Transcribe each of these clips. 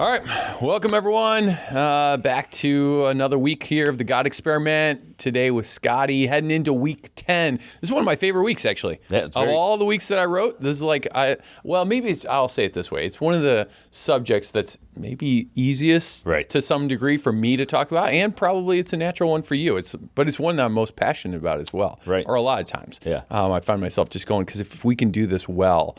All right, welcome everyone back to another week here of the God Experiment. Today with Scotty, heading into week 10. This is one of my favorite weeks, actually. Yeah, of all the weeks that I wrote, this is I'll say it this way. It's one of the subjects that's maybe easiest to some degree for me to talk about, and probably it's a natural one for you. But it's one that I'm most passionate about as well, or a lot of times. Yeah. I find myself just going, because if we can do this well,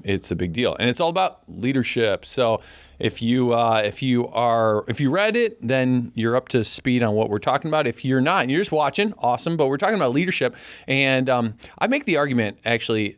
it's a big deal. And it's all about leadership. So if you read it, then you're up to speed on what we're talking about. If you're not and you're just watching, awesome. But we're talking about leadership, and I make the argument actually,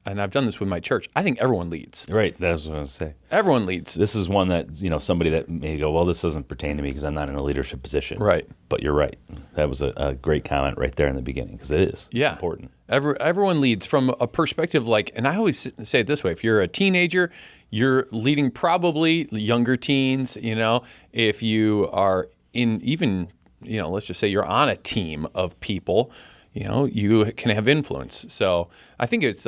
and I've done this with my church. I think everyone leads. Right, that's what I was going to say. Everyone leads. This is one that somebody that may go, well, this doesn't pertain to me because I'm not in a leadership position. Right. But you're right. That was a great comment right there in the beginning, because it is. Yeah. It's important. Everyone leads from a perspective and I always say it this way: if you're a teenager, you're leading probably younger teens. If you are let's just say you're on a team of people, you can have influence. So I think it's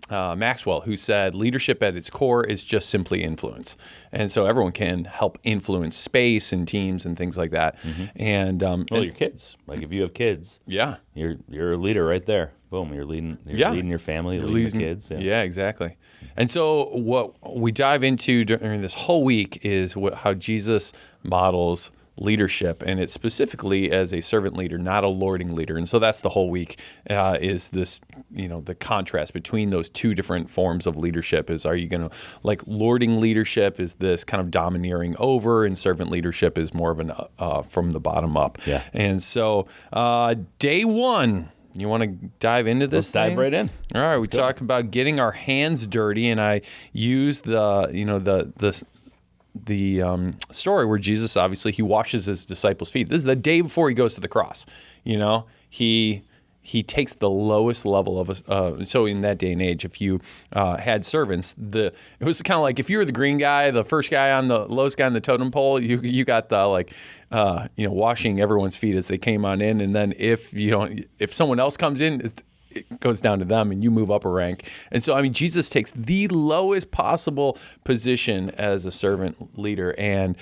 Maxwell who said leadership at its core is just simply influence. And so everyone can help influence space and teams and things like that. Mm-hmm. And your kids, if you have kids, you're a leader right there. Boom, you're leading your family, you're leading the kids. Yeah, exactly. And so what we dive into during this whole week is how Jesus models leadership, and it's specifically as a servant leader, not a lording leader. And so that's the whole week, is this, the contrast between those two different forms of leadership. Are you going to, lording leadership is this kind of domineering over, and servant leadership is more of an from the bottom up. Yeah. And so day one, you want to dive into this? Let's dive right in. All right, we talk about getting our hands dirty, and I use the story where Jesus, obviously, he washes his disciples' feet. This is the day before he goes to the cross. He takes the lowest level of so in that day and age, if you had servants, it was kind of like if you were the green guy, the first guy on the lowest guy on the totem pole, you got the washing everyone's feet as they came on in, and then if someone else comes in, it goes down to them and you move up a rank. And so, Jesus takes the lowest possible position as a servant leader and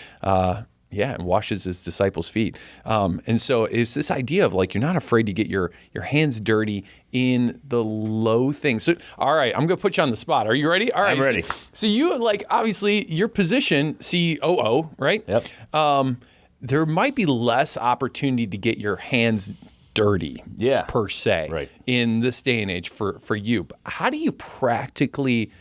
washes his disciples' feet. And so it's this idea of you're not afraid to get your hands dirty in the low things. So, all right, I'm going to put you on the spot. Are you ready? All right. I'm ready. So you, obviously, your position, COO, right? Yep. There might be less opportunity to get your hands dirty, per se, in this day and age for you. But how do you practically,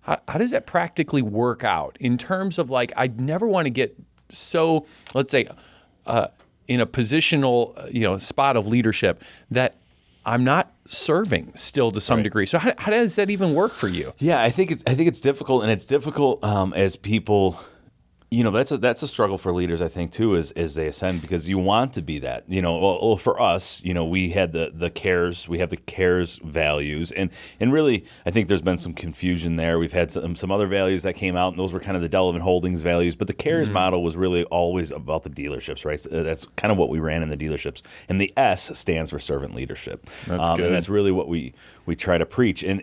how does that practically work out in terms of I never want to get so, let's say, in a positional, spot of leadership that I'm not serving still to some degree. So how does that even work for you? Yeah, I think it's difficult, and it's difficult as people. That's a struggle for leaders, I think, too, as they ascend, because you want to be that. Well, for us, we had the cares, we have the cares values, and really, I think there's been some confusion there. We've had some other values that came out, and those were kind of the Delavan Holdings values, but the cares model was really always about the dealerships, right? So that's kind of what we ran in the dealerships, and the S stands for servant leadership. That's good. And that's really what we try to preach. And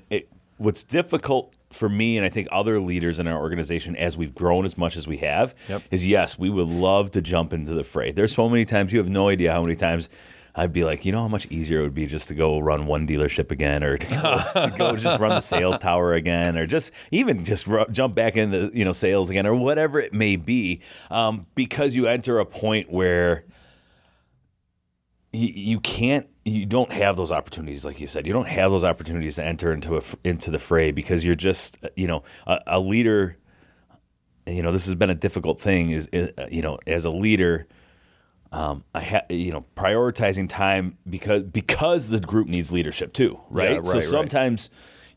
what's difficult for me, and I think other leaders in our organization, as we've grown as much as we have, is yes, we would love to jump into the fray. There's so many times, you have no idea how many times I'd be like, how much easier it would be just to go run one dealership again, or to go just run the sales tower again, or just jump back into sales again, or whatever it may be, because you enter a point where you don't have those opportunities, like you said. You don't have those opportunities to enter into the fray, because you're just, a leader. This has been a difficult thing. As a leader, prioritizing time because the group needs leadership too, right? Yeah, so sometimes.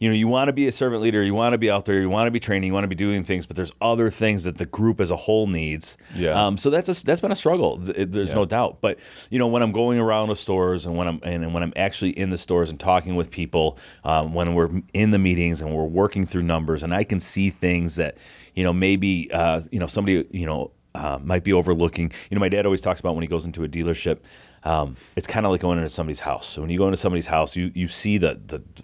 You want to be a servant leader, you want to be out there, you want to be training, you want to be doing things, but there's other things that the group as a whole needs. Yeah. So that's been a struggle. There's no doubt. But when I'm going around the stores, and when I'm actually in the stores and talking with people, when we're in the meetings and we're working through numbers, and I can see things that maybe somebody might be overlooking. My dad always talks about when he goes into a dealership. it's kind of like going into somebody's house. So when you go into somebody's house, you see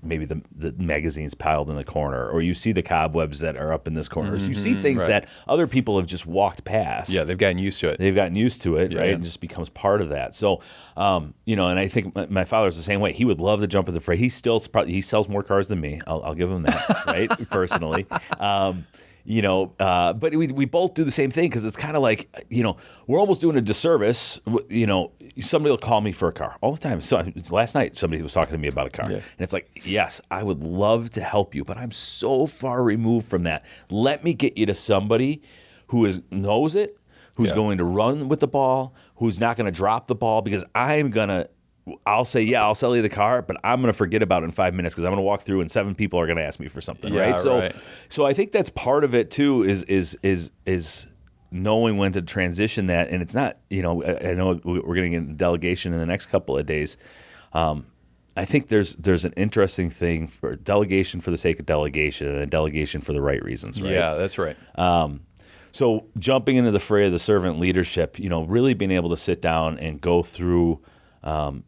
maybe the magazines piled in the corner, or you see the cobwebs that are up in this corner. So you see things that other people have just walked past. Yeah, they've gotten used to it. They've gotten used to it, Yeah, right? yeah. And just becomes part of that. So, and I think my father's the same way. He would love to jump in the fray. He sells more cars than me. I'll give him that, right? Personally. But we both do the same thing, because it's kind of like, we're almost doing a disservice. Somebody will call me for a car all the time. So last night, somebody was talking to me about a car. Yeah. And it's like, yes, I would love to help you, but I'm so far removed from that. Let me get you to somebody who knows it, who's going to run with the ball, who's not going to drop the ball, because I'll say, yeah, I'll sell you the car, but I'm going to forget about it in 5 minutes, because I'm going to walk through and 7 people are going to ask me for something, right? So I think that's part of it too, is knowing when to transition that. And it's not, I know we're getting into delegation in the next couple of days. I think there's an interesting thing for delegation for the sake of delegation, and then delegation for the right reasons, right? Yeah, that's right. So jumping into the fray of the servant leadership, really being able to sit down and go through.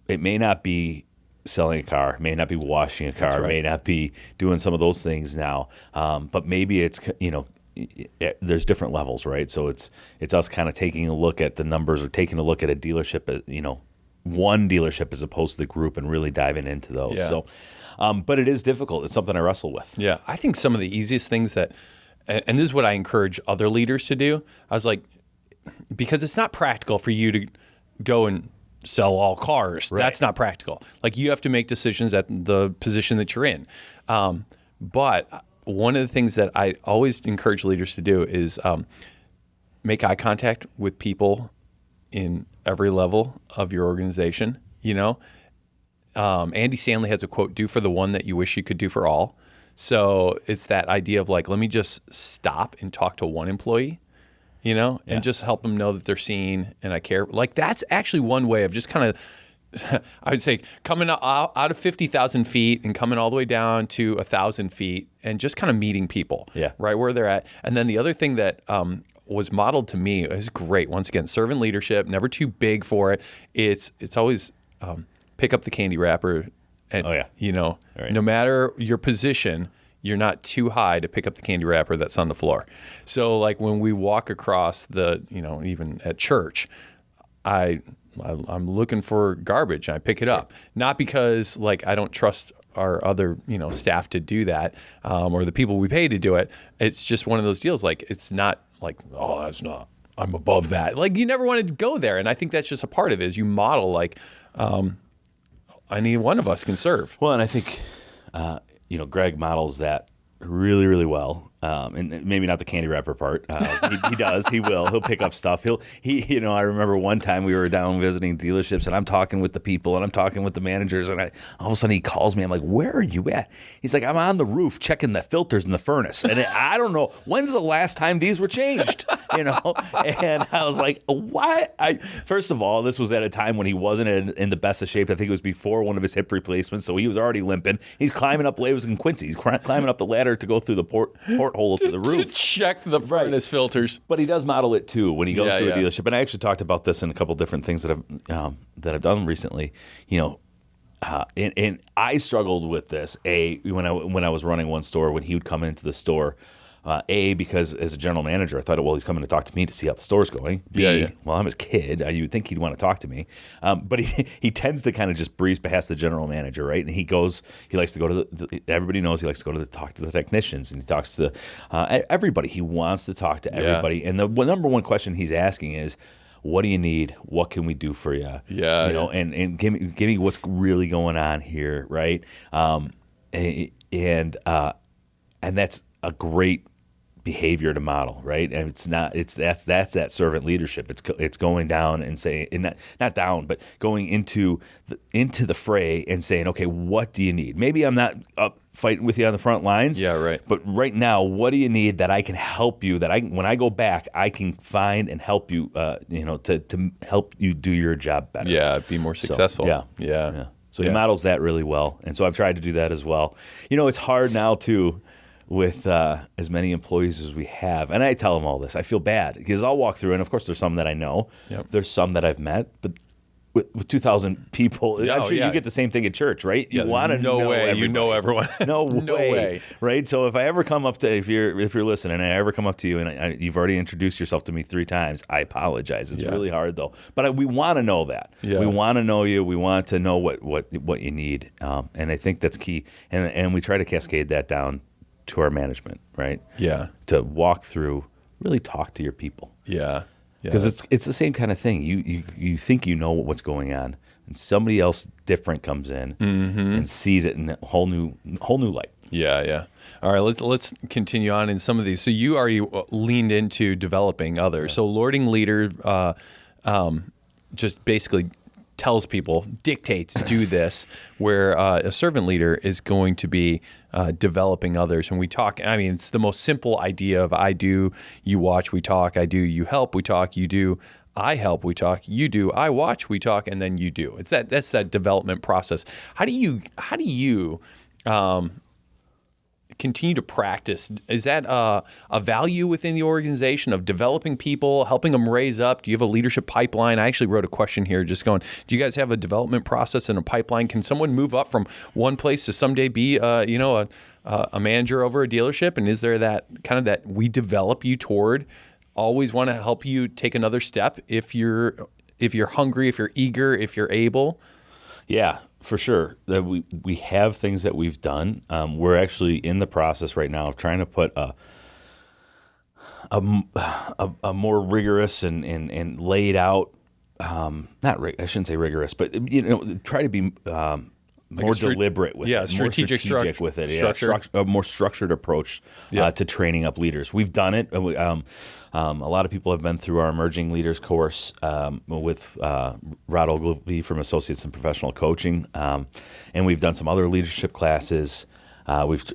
It may not be selling a car, may not be washing a car, may not be doing some of those things now, but maybe it's, there's different levels, right? So it's us kind of taking a look at the numbers, or taking a look at a dealership, one dealership as opposed to the group, and really diving into those. Yeah. So, but it is difficult. It's something I wrestle with. Yeah, I think some of the easiest things and this is what I encourage other leaders to do. I was like, because it's not practical for you to go and sell all cars. Right. That's not practical. Like, you have to make decisions at the position that you're in. But one of the things that I always encourage leaders to do is make eye contact with people in every level of your organization. Andy Stanley has a quote, "Do for the one that you wish you could do for all." So it's that idea of like, let me just stop and talk to one employee, and just help them know that they're seen and I care. Like, that's actually one way of just kind of, I would say, coming out of 50,000 feet and coming all the way down to 1,000 feet, and just kind of meeting people, right where they're at. And then the other thing that was modeled to me is great. Once again, servant leadership, never too big for it. It's always pick up the candy wrapper, and no matter your position, you're not too high to pick up the candy wrapper that's on the floor. So like when we walk across even at church, I'm looking for garbage and I pick it up. Not because like I don't trust our other staff to do that, or the people we pay to do it. It's just one of those deals. Like, it's not like, oh, that's not, I'm above that. Like, you never wanted to go there. And I think that's just a part of it, is you model like any one of us can serve. Well, and I think Greg models that really, really well. And maybe not the candy wrapper part. He does. He will. He'll pick up stuff. I remember one time we were down visiting dealerships, and I'm talking with the people, and I'm talking with the managers, and all of a sudden he calls me. I'm like, "Where are you at?" He's like, "I'm on the roof checking the filters in the furnace." And I don't know, when's the last time these were changed, And I was like, "What?" First of all, this was at a time when he wasn't in the best of shape. I think it was before one of his hip replacements, so he was already limping. He's climbing up, it was in Quincy. He's climbing up the ladder to go through the porthole to the roof. To check the furnace filters. But he does model it too when he goes to a dealership. And I actually talked about this in a couple different things that I've done recently. And I struggled with this. When I was running one store, when he would come into the store. Because as a general manager, I thought, well, he's coming to talk to me to see how the store's going. B, well, I'm his kid. You would think he'd want to talk to me. But he tends to kind of just breeze past the general manager, right? And he likes to go to everybody knows he likes to go to talk to the technicians, and he talks to everybody. He wants to talk to everybody. Yeah. And the number one question he's asking is, what do you need? What can we do for you? And give me what's really going on here, right? And that's a great behavior to model, right? And that's that servant leadership. It's going down and saying, and not down, but going into the fray and saying, okay, what do you need? Maybe I'm not up fighting with you on the front lines. Yeah, right. But right now, what do you need that I can help you? That when I go back, I can find and help you. To help you do your job better. Yeah, be more successful. Yeah. So he models that really well, and so I've tried to do that as well. It's hard now too. With as many employees as we have. And I tell them all this. I feel bad because I'll walk through, and of course there's some that I know. Yep. There's some that I've met, but with 2,000 people. I'm sure yeah. you get the same thing at church, right? You Yeah, want to no know way everybody. you know everyone. No way. No way. Right? So if I ever come up to, if you're listening, and I ever come up to you and you've already introduced yourself to me 3 times, I apologize. It's really hard though. But we want to know that. Yeah. We want to know you. We want to know what you need. And I think that's key. And we try to cascade that down to our management, right? Yeah. To walk through, really talk to your people. Yeah. Because it's the same kind of thing. You think you know what's going on, and somebody else different comes in and sees it in a whole new light. Yeah. All right, let's continue on in some of these. So you already leaned into developing others. So Lording Leader just basically tells people, dictates, do this, where a servant leader is going to be developing others. And we talk, I mean, it's the most simple idea of I do, you watch, we talk, I do, you help, we talk, you do, I help, we talk, you do, I watch, we talk, and then you do. That's that development process. How do you continue to practice? Is that a value within the organization of developing people, helping them raise up? Do you have a leadership pipeline? I actually wrote a question here just going, do you guys have a development process and a pipeline? Can someone move up from one place to someday be a manager over a dealership? And is there that kind of that we develop you toward, always want to help you take another step if you're hungry, if you're eager, if you're able? Yeah, for sure. That we have things that we've done. We're actually in the process right now of trying to put a more rigorous and laid out. I shouldn't say rigorous, but try to be more deliberate with it, strategic with it. Structure. A more structured approach to training up leaders. We've done it. A lot of people have been through our Emerging Leaders course with Rod Ogilvy from Associates in Professional Coaching, and we've done some other leadership classes.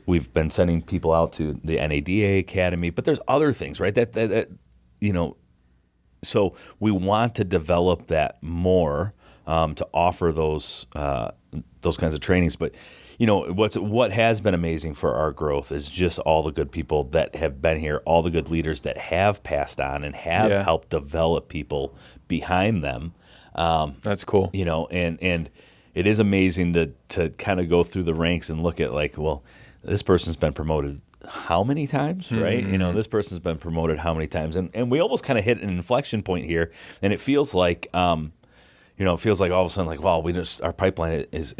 We've been sending people out to the NADA Academy, but there's other things, right? That so we want to develop that more to offer those kinds of trainings, but. What has been amazing for our growth is just all the good people that have been here, all the good leaders that have passed on and have helped develop people behind them. That's cool. And it is amazing to kind of go through the ranks and look at like, well, this person's been promoted how many times, right? This person's been promoted how many times, and we almost kind of hit an inflection point here, and it feels like, all of a sudden like, wow, our pipeline is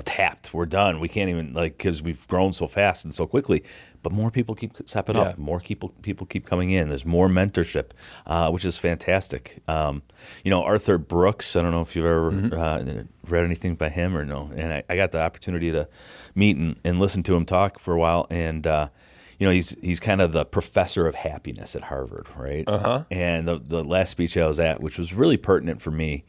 tapped. We're done. We can't even because we've grown so fast and so quickly. But more people keep stepping up. More people keep coming in. There's more mentorship, which is fantastic. Arthur Brooks. I don't know if you've ever read anything by him or no. And I got the opportunity to meet and listen to him talk for a while. And he's kind of the professor of happiness at Harvard, right? And the last speech I was at, which was really pertinent for me,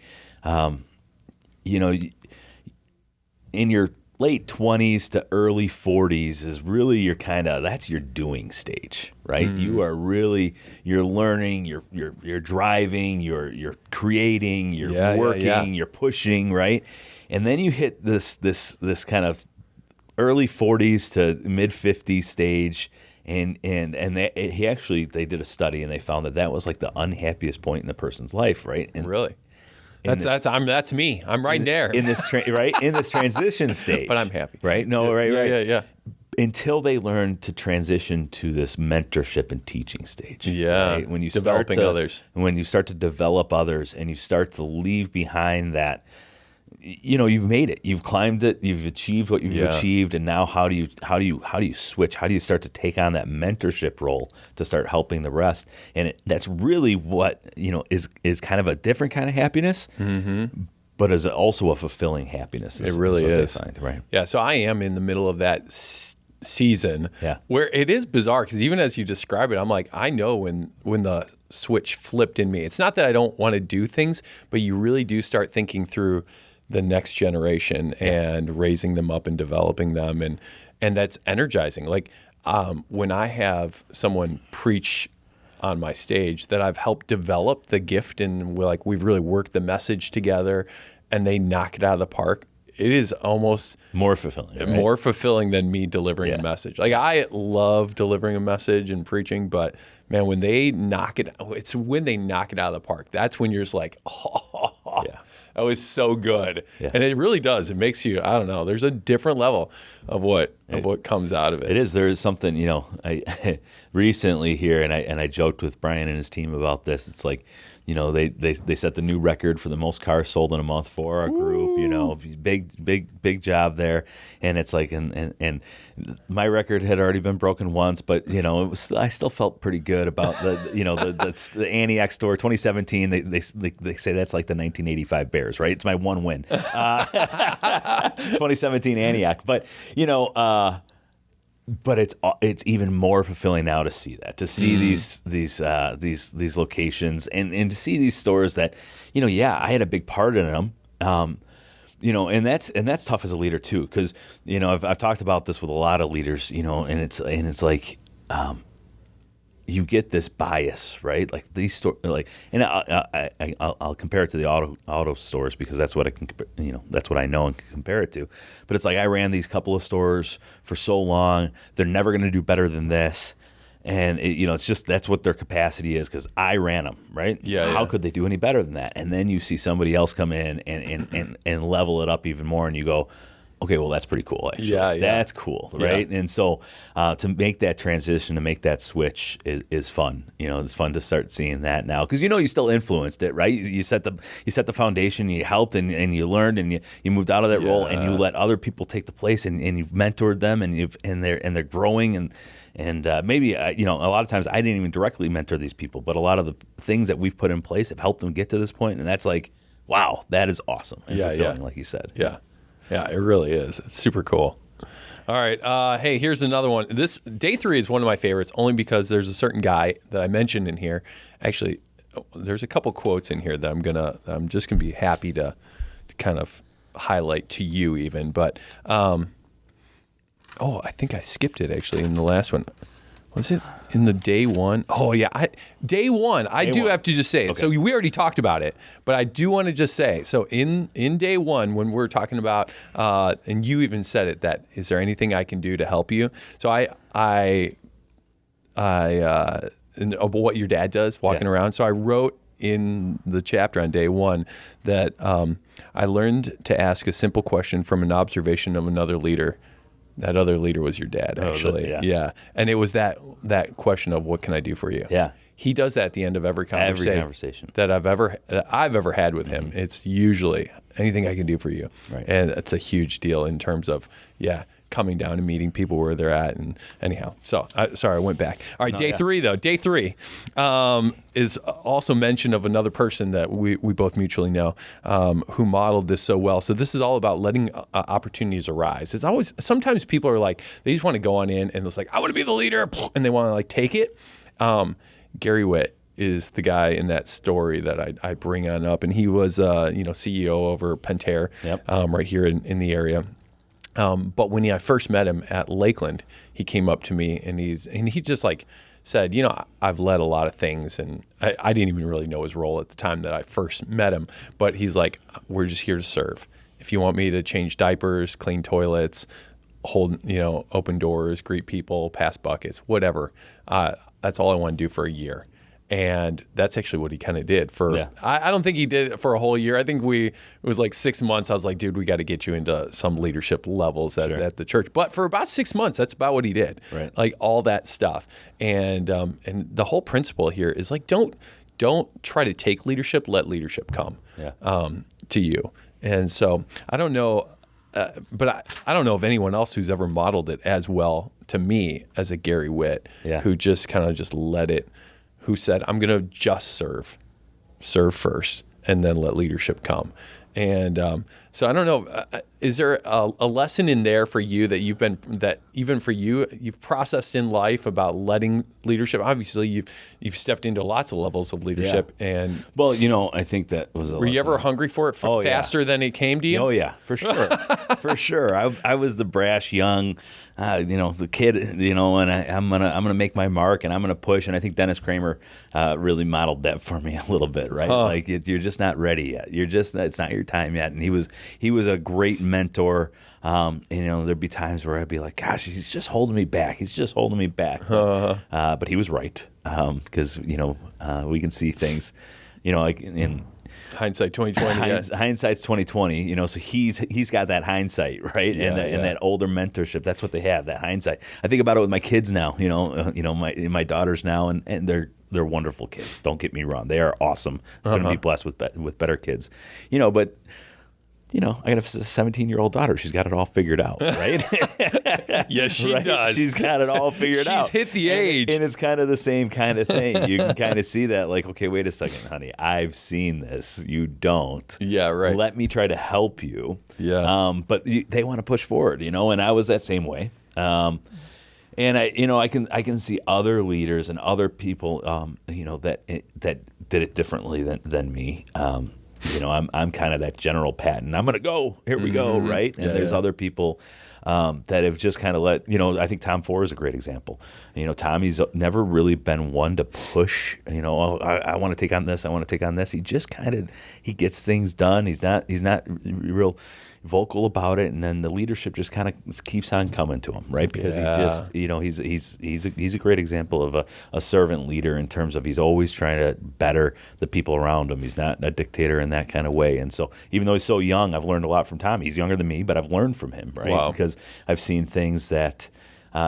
in your late 20s to early 40s is really that's your doing stage, right? You are really, you're learning, you're driving, you're creating, you're working, you're pushing, right? And then you hit this kind of early 40s to mid 50s stage, and they did a study and they found that was like the unhappiest point in the person's life, right? And really? That's me. I'm right there in this in this transition stage. But I'm happy, right? No, right. Yeah. Until they learn to transition to this mentorship and teaching stage. Yeah, right? When you developing others, when you start to develop others, and you start to leave behind that. You've made it. You've climbed it. You've achieved what you've achieved, and now how do you switch? How do you start to take on that mentorship role to start helping the rest? And that's really what is kind of a different kind of happiness, but is also a fulfilling happiness. It really is. They find, right? Yeah. So I am in the middle of that season where it is bizarre because even as you describe it, I'm like, I know when the switch flipped in me. It's not that I don't want to do things, but you really do start thinking through the next generation and raising them up and developing them, and that's energizing. Like when I have someone preach on my stage that I've helped develop the gift and we've really worked the message together, and they knock it out of the park. it is almost more fulfilling, right? more fulfilling than me delivering a message. Like I love delivering a message and preaching, but man, when they knock it, it's when they knock it out of the park. That's when you're just like, oh, that was so good. Yeah. And it really does. It makes you, I don't know, there's a different level of what comes out of it. It is. There is something, I recently here, and I joked with Brian and his team about this. It's like, they set the new record for the most cars sold in a month for our group. Big job there. And it's like, and my record had already been broken once, but I still felt pretty good about the Antioch store 2017. They say that's like the 1985 Bears, right? It's my one win. 2017 Antioch, but but it's even more fulfilling now to see that, to see these locations and to see these stores that, I had a big part in them. And that's tough as a leader too, because I've talked about this with a lot of leaders, and it's like you get this bias, right? Like these stores, and I'll compare it to the auto stores because that's what I can, that's what I know and can compare it to. But it's like I ran these couple of stores for so long; they're never going to do better than this. And it's just that's what their capacity is because I ran them, right? Yeah. How could they do any better than that? And then you see somebody else come in and level it up even more, and you go, okay, well that's pretty cool. Actually, that's cool, right? Yeah. And so to make that transition, to make that switch is fun. It's fun to start seeing that now because you still influenced it, right? You set the foundation, you helped, and you learned, and you moved out of that role, and you let other people take the place, and you've mentored them, and they're growing and maybe, a lot of times I didn't even directly mentor these people, but a lot of the things that we've put in place have helped them get to this point, and that's like, wow, that is awesome and fulfilling, like you said. Yeah. Yeah, it really is. It's super cool. All right. Hey, here's another one. This day 3 is one of my favorites only because there's a certain guy that I mentioned in here. Actually, there's a couple quotes in here that I'm just going to be happy to kind of highlight to you even. But, I think I skipped it actually in the last one. Was it in the day 1? Oh, yeah. Day 1, I do have to just say it. Okay. So we already talked about it, but I do want to just say, so in day 1, when we're talking about, and you even said it, that is there anything I can do to help you? So of what your dad does walking around. So I wrote in the chapter on day 1 that I learned to ask a simple question from an observation of another leader. That other leader was your dad, actually. Yeah. And it was that question of what can I do for you? Yeah. He does that at the end of every conversation that I've ever had with him. It's usually anything I can do for you. Right. And it's a huge deal in terms of, coming down and meeting people where they're at. And anyhow, so sorry, I went back. All right, day 3 though. Day 3 is also mention of another person that we both mutually know who modeled this so well. So this is all about letting opportunities arise. It's always, sometimes people are like, they just want to go on in and it's like, I want to be the leader, and they want to like take it. Gary Witt is the guy in that story that I bring on up, and he was CEO over Pentair right here in the area. But when I first met him at Lakeland, he came up to me and he just like said, I've led a lot of things, and I didn't even really know his role at the time that I first met him. But he's like, we're just here to serve. If you want me to change diapers, clean toilets, hold, open doors, greet people, pass buckets, whatever, that's all I want to do for a year. And that's actually what he kind of did for, I don't think he did it for a whole year. I think it was like 6 months. I was like, dude, we got to get you into some leadership levels at the church. But for about 6 months, that's about what he did. Right. Like all that stuff. And the whole principle here is like, don't try to take leadership, let leadership come to you. And so I don't know, but I don't know of anyone else who's ever modeled it as well to me as a Gary Witt, who just kind of just let it, who said, I'm going to just serve first, and then let leadership come. And so I don't know, is there a lesson in there for you that even for you, you've processed in life about letting leadership? Obviously, you've stepped into lots of levels of leadership. And well, I think that was a Were you ever hungry for it faster than it came to you? Oh, yeah, for sure. For sure. I was the brash young, the kid, and I'm gonna make my mark, and I'm gonna push. And I think Dennis Kramer really modeled that for me a little bit, right? Like you're just not ready yet. It's not your time yet. And he was he was a great mentor. And, there'd be times where I'd be like, gosh, he's just holding me back. He's just holding me back. But he was right. Because, we can see things, like in Hindsight 2020. Hindsight's 2020. So he's got that hindsight, right? And that older mentorship. That's what they have, that hindsight. I think about it with my kids now. My daughters now, and they're wonderful kids. Don't get me wrong; they are awesome. Couldn't be blessed with better kids. But I got a 17-year-old daughter. She's got it all figured out, right? Yes, she right? does. She's got it all figured out. She's hit the age. And it's kind of the same kind of thing. You can kind of see that, like, okay, wait a second, honey. I've seen this. You don't. Yeah, right. Let me try to help you. Yeah. But they want to push forward, and I was that same way. And I can see other leaders and other people, that did it differently than me. I'm kind of that general pat, and I'm going to go. Here we go, right? And there's other people that have just kind of let, I think Tom Ford is a great example. Tommy's never really been one to push, I want to take on this, I want to take on this. He just he gets things done. He's not real vocal about it, and then the leadership just kind of keeps on coming to him, right? Because he just, he's a great example of a servant leader in terms of he's always trying to better the people around him. He's not a dictator in that kind of way. And so even though he's so young, I've learned a lot from Tommy. He's younger than me, but I've learned from him, right? Wow. Because I've seen things that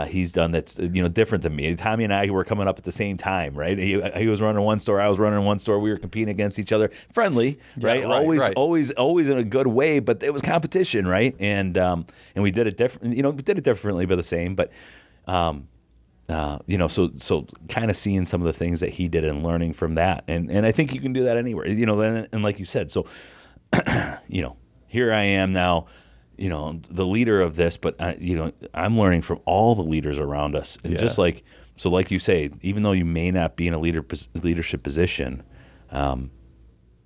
he's done that's different than me. Tommy and I were coming up at the same time, right? He was running one store, I was running one store. We were competing against each other, friendly, right? Always in a good way, but it was competition, right? And we did it different. We did it differently, but the same. But so kind of seeing some of the things that he did and learning from that, and I think you can do that anywhere, and like you said, so here I am now. The leader of this, but I'm learning from all the leaders around us, and just like you say, even though you may not be in a leadership position,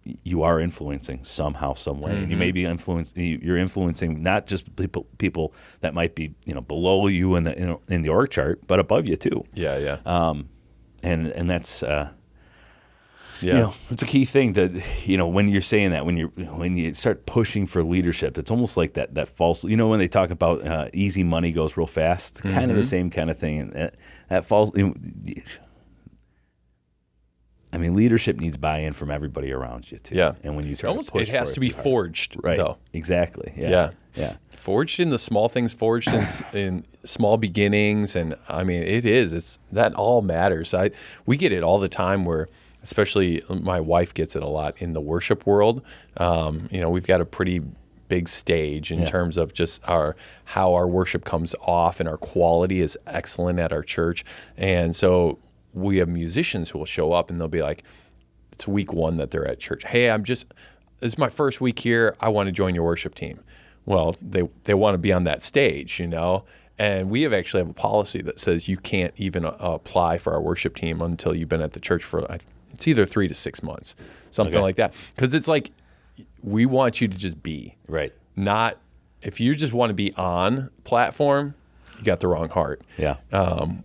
you are influencing somehow, some way, and you may be you're influencing not just people that might be below you in the org chart, but above you too. Yeah. And that's. It's a key thing that when you're saying that, when you start pushing for leadership, it's almost like that false. When they talk about easy money goes real fast, kind of the same kind of thing. And that false. Leadership needs buy-in from everybody around you too. Yeah, and when you try to push, it has to be forged, right? Though. Exactly. Yeah. Forged in the small things, forged in small beginnings, and it's that all matters. We get it all the time where. Especially my wife gets it a lot in the worship world. We've got a pretty big stage in terms of just how our worship comes off, and our quality is excellent at our church. And so we have musicians who will show up and they'll be like, it's week one that they're at church. Hey, this is my first week here. I want to join your worship team. Well, they want to be on that stage, And we actually have a policy that says you can't even apply for our worship team until you've been at the church for it's either 3 to 6 months, something like that. Because it's like we want you to just be. Right. Not if you just want to be on platform, you got the wrong heart. Yeah.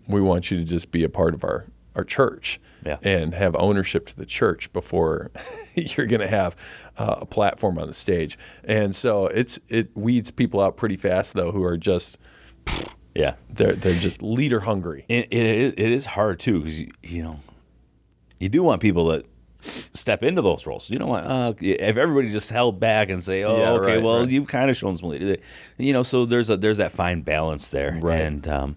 We want you to just be a part of our church and have ownership to the church before you're going to have a platform on the stage. And so it weeds people out pretty fast, though, who are just they're just leader hungry. It is hard too, because you do want people that step into those roles. You don't want if everybody just held back and say, you've kind of shown some leadership. So there's that fine balance there, right? And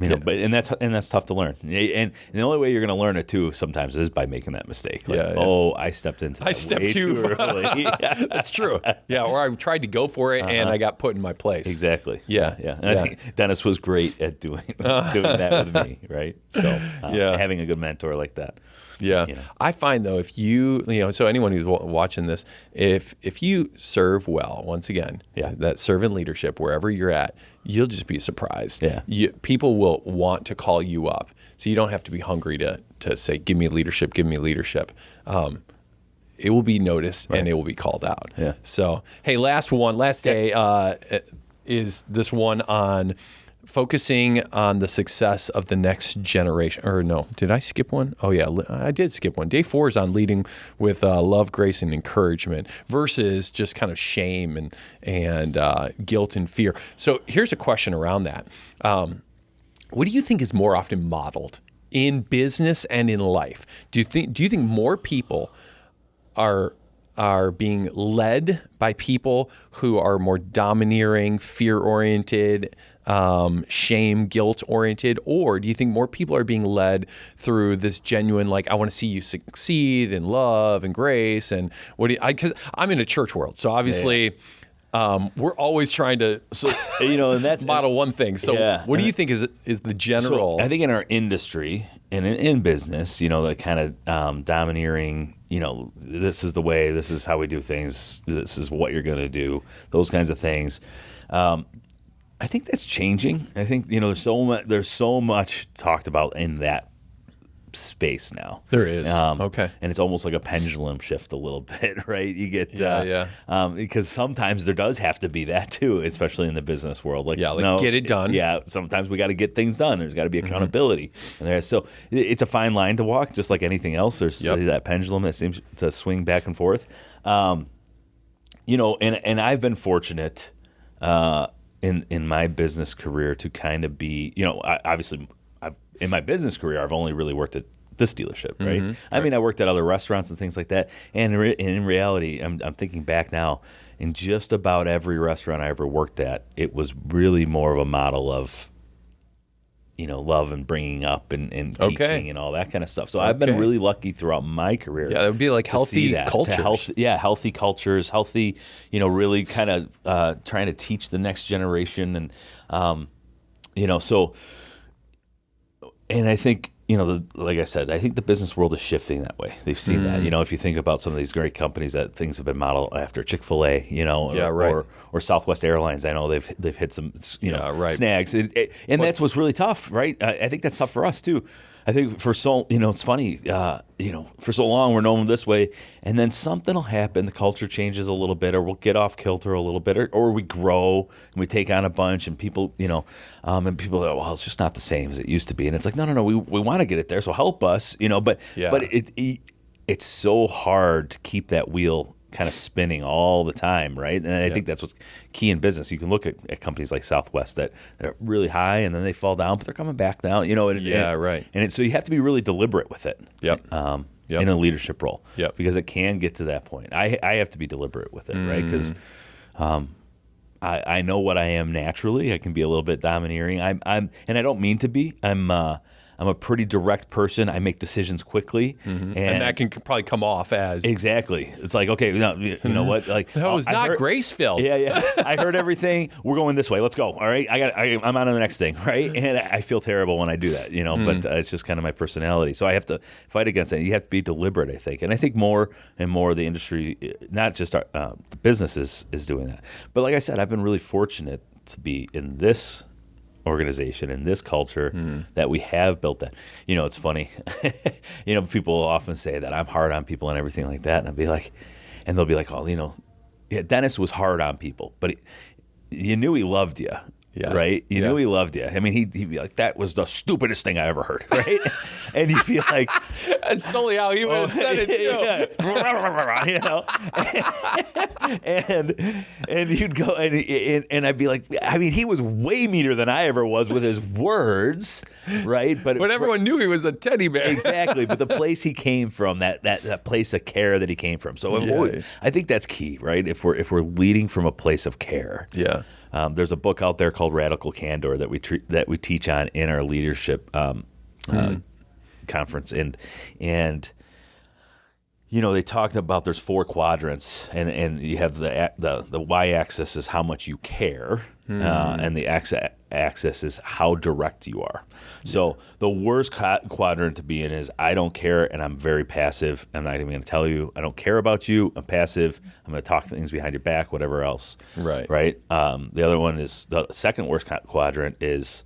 but that's tough to learn. And the only way you're going to learn it too sometimes is by making that mistake. Like, I stepped into that way too early. That's true. Yeah, or I tried to go for it and I got put in my place. Exactly. Yeah. And I think Dennis was great at doing that with me, right? So having a good mentor like that. Yeah. I find though, if so anyone who's watching this, if you serve well, once again, that servant leadership wherever you're at, you'll just be surprised. Yeah. People will want to call you up. So you don't have to be hungry to say, give me leadership, give me leadership. It will be noticed and it will be called out. Yeah. So, hey, last day is this one on focusing on the success of the next generation. Or no, did I skip one? Oh yeah, I did skip one. Day 4 is on leading with love, grace, and encouragement versus just kind of shame and guilt and fear. So here's a question around that. What do you think is more often modeled in business and in life? Do you think more people are being led by people who are more domineering, fear-oriented, shame, guilt-oriented, or do you think more people are being led through this genuine, like, I want to see you succeed in love and grace? And because I'm in a church world, so obviously we're always trying to and that's model one thing. So what do you think is the general? So I think in our industry and in business, the kind of domineering, this is the way, this is how we do things, this is what you're going to do, those kinds of things. I think that's changing. I think, there's so much talked about in that space now. There is. Okay. And it's almost like a pendulum shift a little bit, right? You get, because sometimes there does have to be that too, especially in the business world. Get it done. Yeah. Sometimes we got to get things done. There's got to be accountability. And so it's a fine line to walk, just like anything else. There's that pendulum that seems to swing back and forth. And I've been fortunate, in my business career to kind of be, obviously in my business career, I've only really worked at this dealership, right? Mm-hmm. I mean, I worked at other restaurants and things like that. And in reality, I'm thinking back now, in just about every restaurant I ever worked at, it was really more of a model of, love and bringing up and teaching and all that kind of stuff. So I've been really lucky throughout my career. Yeah, it would be like healthy cultures. Healthy cultures, healthy, really kind of trying to teach the next generation. And, so, and I think, like I said, I think the business world is shifting that way. They've seen that. If you think about some of these great companies that things have been modeled after, Chick-fil-A, or Southwest Airlines. I know they've hit some, snags. And that's what's really tough, right? I think that's tough for us too. I think for so, it's funny, for so long we're known this way, and then something will happen, the culture changes a little bit, or we'll get off kilter a little bit, or we grow and we take on a bunch, and people, and people go, well, it's just not the same as it used to be, and it's like, no, we want to get it there, so help us, but it's so hard to keep that wheel kind of spinning all the time, right? And I think that's what's key in business. You can look at companies like Southwest that are really high and then they fall down, but they're coming back down. Right. And so you have to be really deliberate with it. In a leadership role. Because it can get to that point. I have to be deliberate with it, right? Because I know what I am naturally. I can be a little bit domineering. And I don't mean to be. I'm a pretty direct person. I make decisions quickly, and that can probably come off as exactly. It's like, okay, you know what? Like that was not grace-filled. Yeah. I heard everything. We're going this way. Let's go. All right. I'm on to the next thing. Right. And I feel terrible when I do that. But it's just kind of my personality. So I have to fight against that. You have to be deliberate, I think. And I think more and more the industry, not just the business, is doing that. But like I said, I've been really fortunate to be in this organization in this culture that we have built that. It's funny. People often say that I'm hard on people and everything like that, and they'll be like, oh, Dennis was hard on people, but you knew he loved you. Yeah. Right? You knew he loved you. I mean, he'd be like, that was the stupidest thing I ever heard, right? And you'd be like... That's totally how he would have said it, too. And you'd go, and I'd be like, I mean, he was way meaner than I ever was with his words, right? But everyone knew he was a teddy bear. Exactly. But the place he came from, that place of care that he came from. So I think that's key, right? If we're leading from a place of care. Yeah. There's a book out there called Radical Candor that we teach on in our leadership conference, and they talked about there's 4 quadrants, and you have the y-axis is how much you care, and the x-axis is how direct you are. So the worst quadrant to be in is I don't care and I'm very passive. I'm not even going to tell you. I don't care about you. I'm passive. I'm going to talk things behind your back, whatever else. Right. The other one is the second worst quadrant is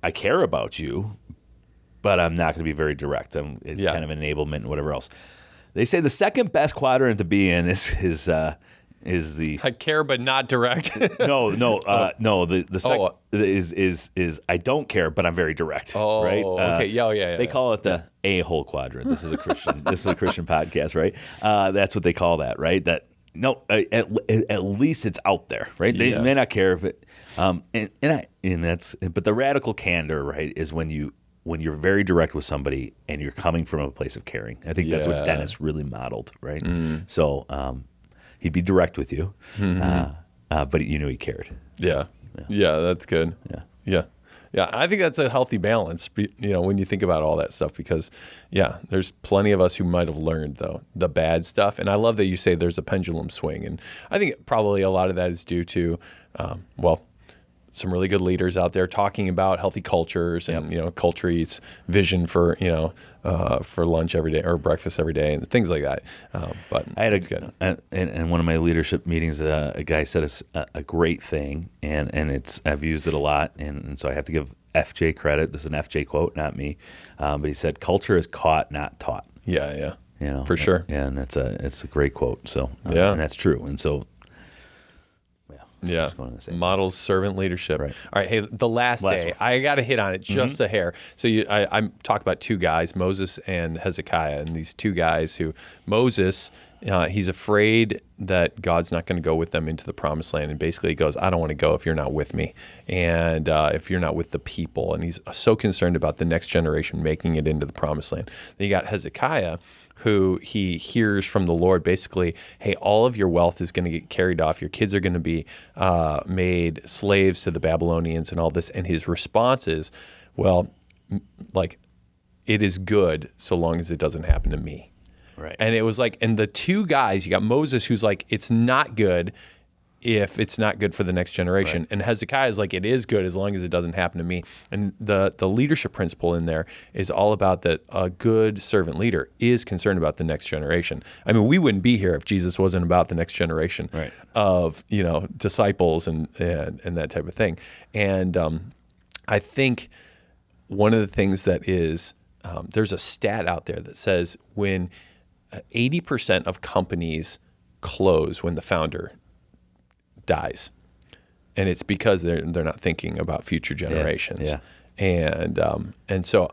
I care about you, but I'm not going to be very direct. It's kind of enablement and whatever else. They say the second best quadrant to be in is is the I care but not direct. no. The second is I don't care, but I'm very direct. Oh, right? Okay. Yeah. They call it the a-hole quadrant. This is a Christian. This is a Christian podcast, right? That's what they call that, right? That at least it's out there, right? They may not care, but but the radical candor, right, is when you're very direct with somebody and you're coming from a place of caring. I think that's what Dennis really modeled, right? So he'd be direct with you, but he cared. Yeah, that's good. Yeah. I think that's a healthy balance, when you think about all that stuff, because, there's plenty of us who might have learned, though, the bad stuff. And I love that you say there's a pendulum swing. And I think probably a lot of that is due to, some really good leaders out there talking about healthy cultures and, Culture Eats vision for, for lunch every day or breakfast every day and things like that. But I had in one of my leadership meetings, a guy said a great thing, and I've used it a lot, and so I have to give FJ credit. This is an FJ quote, not me, but he said, "Culture is caught, not taught." Yeah, for sure. And it's a great quote. So and that's true. And so. Yeah, models servant leadership. Right. All right, hey, the last day, one. I got to hit on it just a hair. So I talk about two guys, Moses and Hezekiah, and these two guys who, Moses, he's afraid that God's not going to go with them into the promised land, and basically he goes, I don't want to go if you're not with me, and if you're not with the people, and he's so concerned about the next generation making it into the promised land. Then you got Hezekiah, who he hears from the Lord basically, hey, all of your wealth is going to get carried off. Your kids are going to be made slaves to the Babylonians and all this. And his response is, well, it is good so long as it doesn't happen to me. Right. And it was and the two guys, you got Moses, who's like, it's not good if it's not good for the next generation. Right. And Hezekiah is like, it is good as long as it doesn't happen to me. And the leadership principle in there is all about that a good servant leader is concerned about the next generation. I mean, we wouldn't be here if Jesus wasn't about the next generation of, disciples and that type of thing. And I think one of the things that is, there's a stat out there that says when 80% of companies close when the founder dies, and it's because they're not thinking about future generations. And so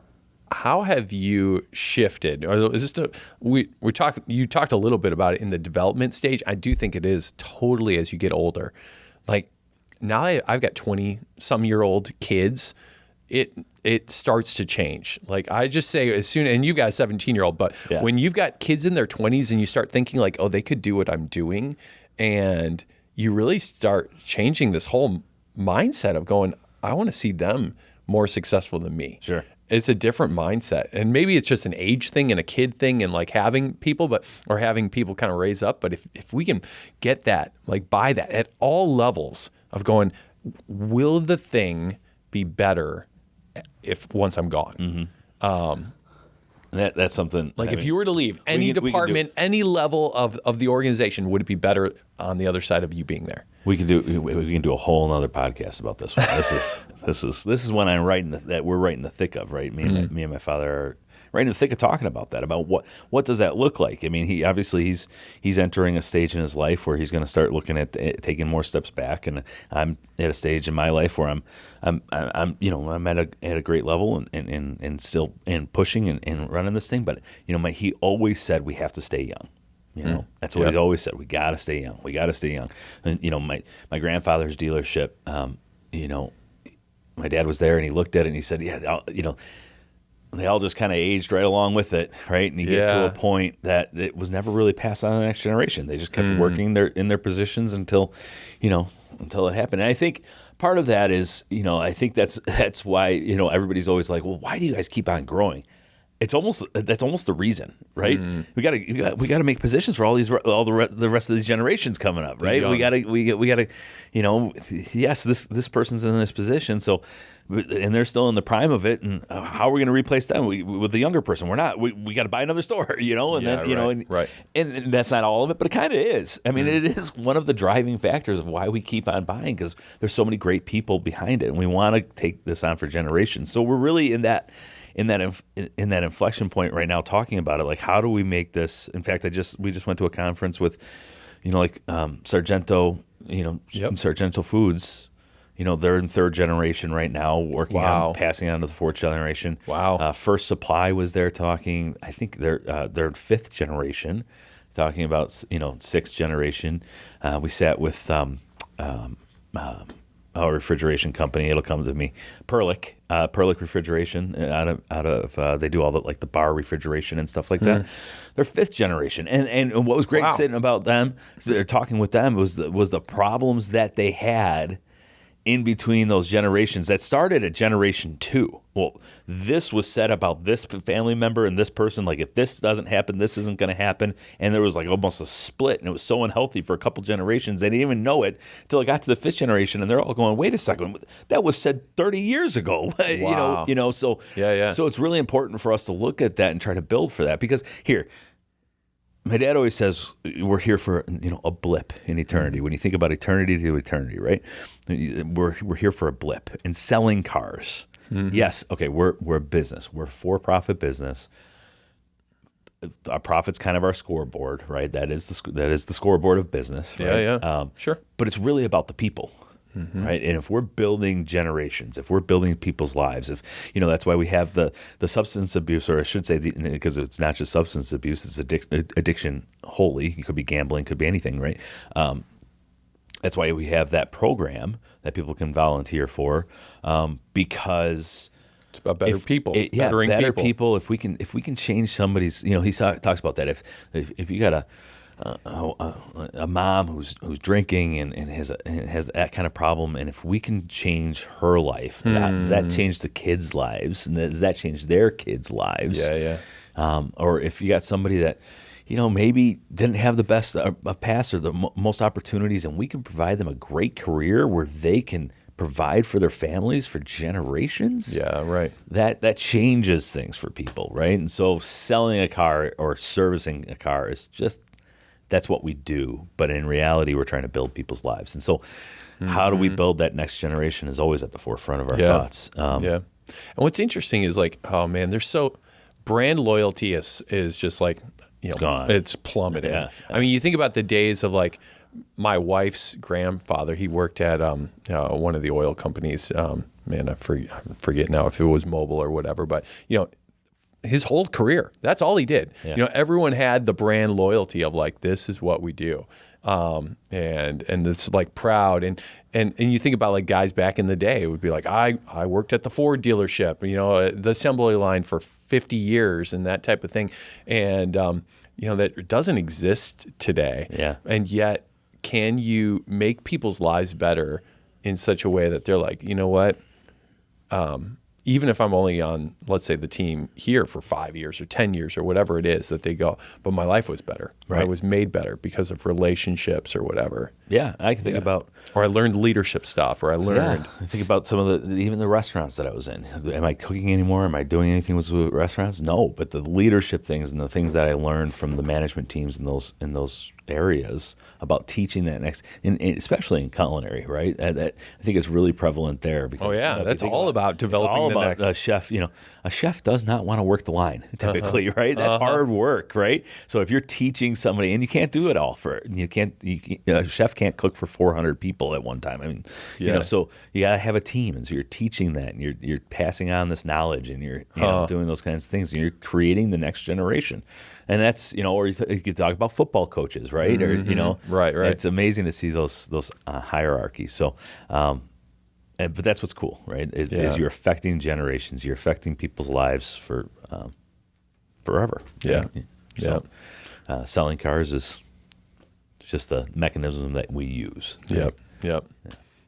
how have you shifted, or is this you talked a little bit about it in the development stage. I do think it is totally as you get older. Like now I've got 20-some-year-old kids, it starts to change. Like I just say as soon, and you've got a 17-year-old, but when you've got kids in their 20s and you start thinking like, oh, they could do what I'm doing, and you really start changing this whole mindset of going, I want to see them more successful than me. Sure. It's a different mindset. And maybe it's just an age thing and a kid thing and having people, or having people kind of raise up. But if we can get that, buy that at all levels of going, will the thing be better once I'm gone? Mm-hmm. That's something. If you were to leave any department, any level of the organization, would it be better on the other side of you being there? We can do a whole other podcast about this one. This is when I'm we're right in the thick of, right? Me and my father are right in the thick of talking about that, about what does that look like? I mean, he's entering a stage in his life where he's going to start looking at taking more steps back, and I'm at a stage in my life where I'm at a great level and still pushing and running this thing. But he always said we have to stay young. That's what he's always said. We got to stay young. We got to stay young. And my grandfather's dealership, my dad was there and he looked at it and he said, they all just kind of aged right along with it, right? And you get to a point that it was never really passed on to the next generation. They just kept working in their positions until it happened. And I think part of that is, I think that's why, everybody's always like, well, why do you guys keep on growing? That's almost the reason, right? We got to make positions for all the rest of these generations coming up, right? We got to yes, this person's in this position, so, and they're still in the prime of it, and how are we going to replace them with the younger person? We're not. We got to buy another store, and that's not all of it, but it kind of is. I mean, it is one of the driving factors of why we keep on buying, because there's so many great people behind it, and we want to take this on for generations. So we're really in that inflection point right now, talking about it. Like, how do we make this? In fact, we just went to a conference with like Sargento, Sargento Foods, they're in third generation right now, working on passing on to the fourth generation. Wow. First Supply was there talking. I think they're fifth generation, talking about sixth generation. We sat with a refrigeration company. It'll come to me. Perlick Refrigeration out of they do all the bar refrigeration and stuff like that. They're fifth generation, and what was great sitting about them, they're talking with them was the problems that they had in between those generations that started at generation 2. Well, this was said about this family member and this person, like if this doesn't happen, this isn't going to happen. And there was almost a split, and it was so unhealthy for a couple generations. They didn't even know it until it got to the fifth generation, and they're all going, wait a second, that was said 30 years ago. Wow. So Yeah. So it's really important for us to look at that and try to build for that, because here, my dad always says we're here for a blip in eternity. When you think about eternity to eternity, right? We're here for a blip. And selling cars, yes, okay, we're a business. We're a for-profit business. Our profit's kind of our scoreboard, right? That is the scoreboard of business, right? Yeah. Sure. But it's really about the people. Right. And if we're building generations, if we're building people's lives, if that's why we have the substance abuse, or I should say, because it's not just substance abuse, it's addiction wholly. It could be gambling, could be anything, right? That's why we have that program that people can volunteer for, because it's about better people, better people. If we can change somebody's, he talks about that. If you got a mom who's drinking and has that kind of problem, and if we can change her life, does that change the kids' lives, and does that change their kids' lives? Yeah. Or if you got somebody that maybe didn't have the best past or the most opportunities, and we can provide them a great career where they can provide for their families for generations. Yeah, right. That changes things for people, right? And so selling a car or servicing a car is just, that's what we do. But in reality, we're trying to build people's lives. And so how do we build that next generation is always at the forefront of our thoughts. And what's interesting is there's brand loyalty is just it's gone. It's plummeted. Yeah. I mean, you think about the days of my wife's grandfather. He worked at one of the oil companies. I forget now if it was Mobil or whatever, but his whole career, that's all he did. Yeah. Everyone had the brand loyalty of this is what we do. And it's proud. And you think about guys back in the day, it would be I worked at the Ford dealership, the assembly line for 50 years and that type of thing. And, that doesn't exist today. Yeah. And yet, can you make people's lives better in such a way that they're you know what? Even if I'm only on, let's say, the team here for 5 years or 10 years or whatever it is that they go, but my life was better. Right. I was made better because of relationships or whatever. Yeah, I can think about... Or I learned leadership stuff, or I learned... I think about some of even the restaurants that I was in. Am I cooking anymore? Am I doing anything with restaurants? No, but the leadership things and the things that I learned from the management teams in those areas about teaching that next, and especially in culinary, right? That I think is really prevalent there. Because, that's all about developing the next. A chef, a chef does not want to work the line typically, right? That's hard work, right? So if you're teaching somebody, and you can't do it all a chef can't cook for 400 people at one time. I mean, so you got to have a team, and so you're teaching that, and you're passing on this knowledge, and you're doing those kinds of things, and you're creating the next generation. And that's, or you could talk about football coaches, right? Or, right. It's amazing to see those hierarchies. So, but that's what's cool, right? Is you're affecting generations, you're affecting people's lives for forever. Yeah. Right? So, selling cars is just the mechanism that we use. Right? Yep.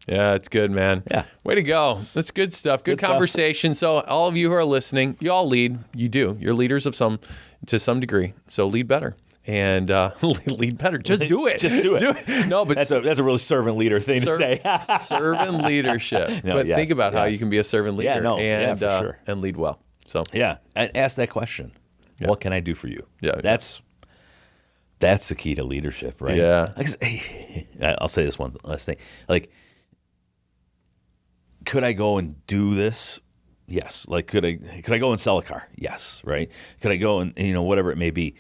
Yeah, it's good, man. Yeah. Way to go. That's good stuff. Good conversation. So all of you who are listening, you all lead. You do. You're leaders to some degree. So lead better. And lead better. Just do it. Just do it. No, but that's a really servant leader thing to say. Servant leadership. But think about how you can be a servant leader for sure. And lead well. So and ask that question. Yeah. What can I do for you? Yeah. That's the key to leadership, right? Yeah. I'll say this one last thing. Could I go and do this? Yes. Could I go and sell a car? Yes. Right. Could I go and whatever it may be?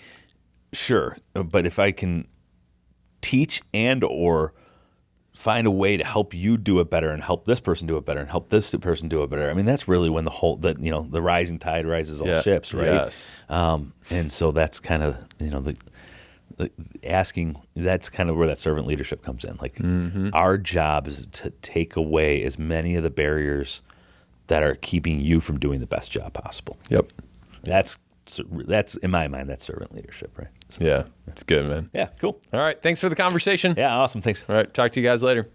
Sure. But if I can teach and or find a way to help you do it better and help this person do it better and help this person do it better. I mean, that's really when the rising tide rises all ships, right? Yes. And so that's kind of, the asking, that's kind of where that servant leadership comes in. Like our job is to take away as many of the barriers that are keeping you from doing the best job possible. Yep. That's in my mind, that's servant leadership, right? So, yeah. It's good, man. yeah, cool. All right. Thanks for the conversation. Yeah, awesome. Thanks. All right. Talk to you guys later.